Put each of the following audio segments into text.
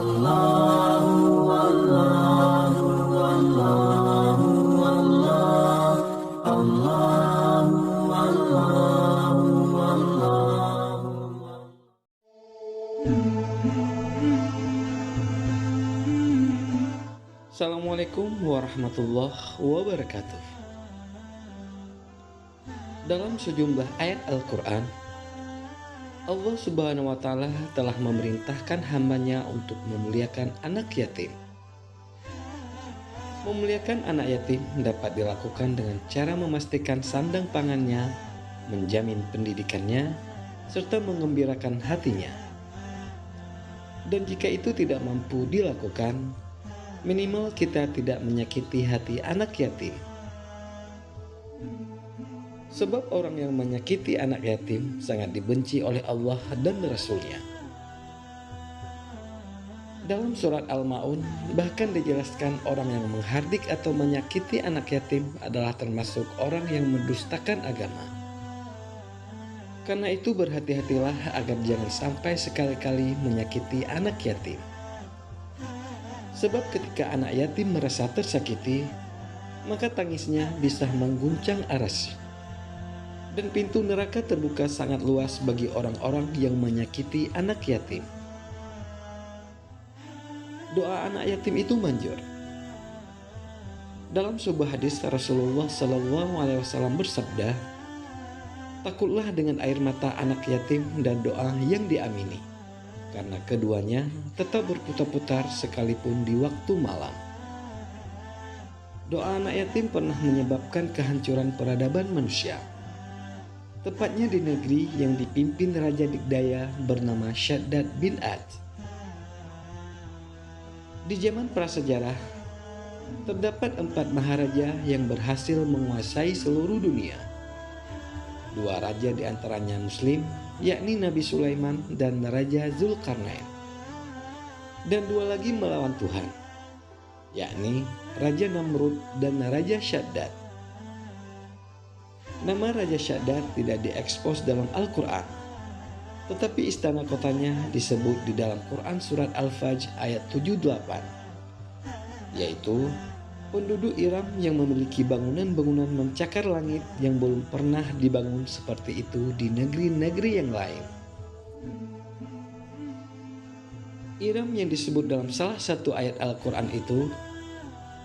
Assalamualaikum warahmatullahi wabarakatuh. Dalam sejumlah ayat Al-Quran, Allah Subhanahu wa Ta'ala telah memerintahkan hambanya untuk memuliakan anak yatim. Memuliakan anak yatim dapat dilakukan dengan cara memastikan sandang pangannya, menjamin pendidikannya, serta menggembirakan hatinya. Dan jika itu tidak mampu dilakukan, minimal kita tidak menyakiti hati anak yatim. Sebab orang yang menyakiti anak yatim sangat dibenci oleh Allah dan Rasul-Nya. Dalam surat Al-Ma'un bahkan dijelaskan orang yang menghardik atau menyakiti anak yatim adalah termasuk orang yang mendustakan agama. Karena itu berhati-hatilah agar jangan sampai sekali-kali menyakiti anak yatim. Sebab ketika anak yatim merasa tersakiti, maka tangisnya bisa mengguncang arsy. Dan pintu neraka terbuka sangat luas bagi orang-orang yang menyakiti anak yatim. Doa anak yatim itu manjur. Dalam sebuah hadis Rasulullah SAW bersabda, "Takutlah dengan air mata anak yatim dan doa yang diamini, karena keduanya tetap berputar-putar sekalipun di waktu malam." Doa anak yatim pernah menyebabkan kehancuran peradaban manusia. Tepatnya di negeri yang dipimpin Raja Dikdaya bernama Shaddad bin Ad. Di zaman prasejarah, terdapat 4 maharaja yang berhasil menguasai seluruh dunia. 2 raja di antaranya Muslim, yakni Nabi Sulaiman dan Raja Zulkarnain. Dan 2 lagi melawan Tuhan, yakni Raja Namrud dan Raja Shaddad. Nama Raja Shaddad tidak diekspos dalam Al-Quran, tetapi istana kotanya disebut di dalam Quran surat Al-Fajr ayat 78, yaitu penduduk Iram yang memiliki bangunan-bangunan mencakar langit yang belum pernah dibangun seperti itu di negeri-negeri yang lain. Iram yang disebut dalam salah satu ayat Al-Quran itu,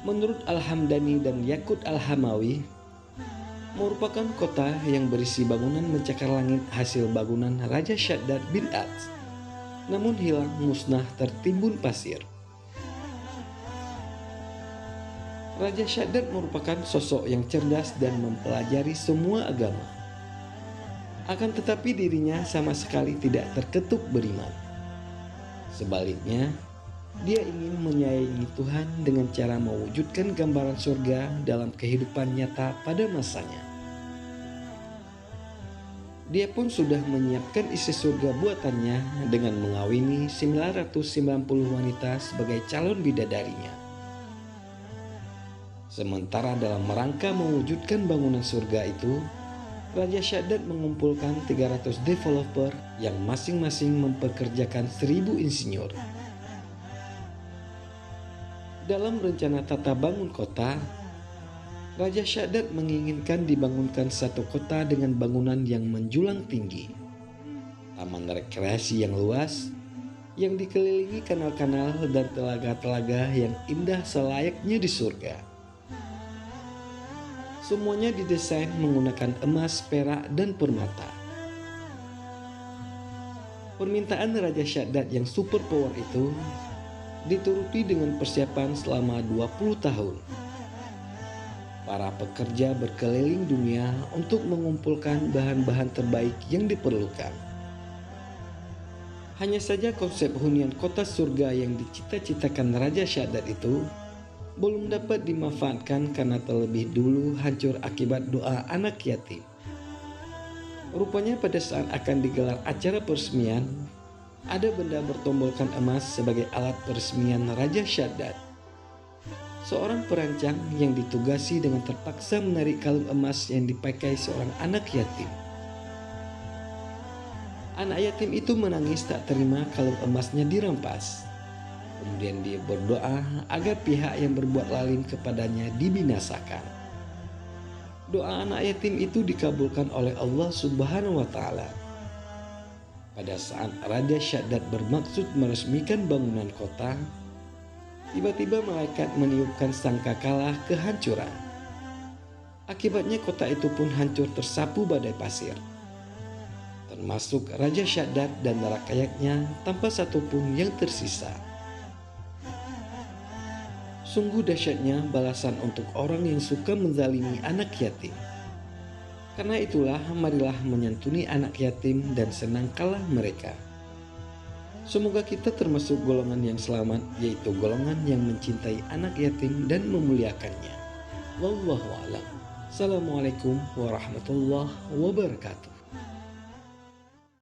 menurut Al-Hamdani dan Yaqut Al-Hamawi, merupakan kota yang berisi bangunan mencakar langit hasil bangunan Raja Shaddad bin Ad, namun hilang musnah tertimbun pasir. Raja Shaddad merupakan sosok yang cerdas dan mempelajari semua agama. Akan tetapi dirinya sama sekali tidak terketuk beriman. Sebaliknya, dia ingin menyayangi Tuhan dengan cara mewujudkan gambaran surga dalam kehidupan nyata pada masanya. Dia pun sudah menyiapkan isi surga buatannya dengan mengawini 990 wanita sebagai calon bidadarinya. Sementara dalam rangka mewujudkan bangunan surga itu, Raja Shaddad mengumpulkan 300 developer yang masing-masing mempekerjakan 1000 insinyur. Dalam rencana tata bangun kota, Raja Shaddad menginginkan dibangunkan satu kota dengan bangunan yang menjulang tinggi, taman rekreasi yang luas, yang dikelilingi kanal-kanal dan telaga-telaga yang indah selayaknya di surga. Semuanya didesain menggunakan emas, perak, dan permata. Permintaan Raja Shaddad yang super power itu dituruti dengan persiapan selama 20 tahun. Para pekerja berkeliling dunia untuk mengumpulkan bahan-bahan terbaik yang diperlukan. Hanya saja konsep hunian kota surga yang dicita-citakan Raja Shaddad itu belum dapat dimanfaatkan karena terlebih dulu hancur akibat doa anak yatim. Rupanya pada saat akan digelar acara peresmian, ada benda bertombolkan emas sebagai alat peresmian Raja Shaddad. Seorang perancang yang ditugasi dengan terpaksa menarik kalung emas yang dipakai seorang anak yatim. Anak yatim itu menangis tak terima kalung emasnya dirampas. Kemudian dia berdoa agar pihak yang berbuat zalim kepadanya dibinasakan. Doa anak yatim itu dikabulkan oleh Allah Subhanahu wa Ta'ala. Pada saat Raja Syaddad bermaksud meresmikan bangunan kota, tiba-tiba malaikat meniupkan sangkakala kehancuran. Akibatnya kota itu pun hancur tersapu badai pasir, termasuk Raja Syaddad dan rakyatnya tanpa satupun yang tersisa. Sungguh dahsyatnya balasan untuk orang yang suka menzalimi anak yatim. Karena itulah marilah menyantuni anak yatim dan senangkanlah mereka. Semoga kita termasuk golongan yang selamat, yaitu golongan yang mencintai anak yatim dan memuliakannya. Wallahu a'lam. Assalamualaikum warahmatullahi wabarakatuh.